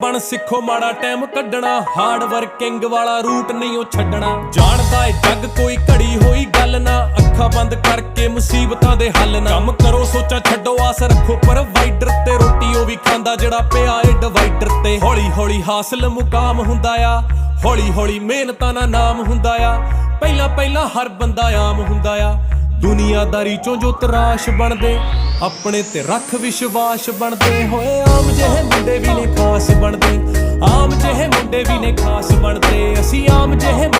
ਬਣ ਸਿੱਖੋ ਮਾੜਾ ਟਾਈਮ ਕੱਢਣਾ, ਹਾਰਡ ਵਰਕਿੰਗ ਵਾਲਾ ਰੂਟ ਨਹੀਂ ਉਹ ਛੱਡਣਾ। ਜਾਣਦਾ ਏ ਜੱਗ ਕੋਈ ਘੜੀ ਹੋਈ ਗੱਲ ਨਾ, ਅੱਖਾਂ ਬੰਦ ਕਰਕੇ ਮੁਸੀਬਤਾਂ ਦੇ ਹੱਲ ਨਾ। ਕੰਮ ਕਰੋ ਸੋਚਾਂ ਛੱਡੋ ਆਸ ਰੱਖੋ ਪ੍ਰੋਵਾਈਡਰ ਤੇ, ਰੋਟੀ ਉਹ ਵੀ ਖਾਂਦਾ ਜਿਹੜਾ ਪਿਆ ਏ ਡਿਵਾਈਡਰ ਤੇ। ਹੌਲੀ ਹੌਲੀ ਹਾਸਲ ਮੁਕਾਮ ਹੁੰਦਾ ਆ, ਹੌਲੀ ਹੌਲੀ ਮਿਹਨਤਾਂ ਨਾਲ ਨਾਮ ਹੁੰਦਾ ਆ। ਪਹਿਲਾਂ ਪਹਿਲਾਂ ਹਰ ਬੰਦਾ ਆਮ ਹੁੰਦਾ ਆ, ਦੁਨੀਆਦਾਰੀ ਚੋਂ ਜੋ ਤਰਾਸ਼ ਬਣਦੇ, ਆਪਣੇ ਤੇ ਰੱਖ ਵਿਸ਼ਵਾਸ ਬਣਦੇ। ਹੋਏ ਆਮ ਜਿਹੇ ਮੁੰਡੇ ਵੀ ਨੇ ਖਾਸ ਬਣਦੇ, ਆਮ ਜਿਹੇ ਮੁੰਡੇ ਵੀ ਨੇ ਖਾਸ ਬਣਦੇ। ਅਸੀਂ ਆਮ ਜਿਹੇ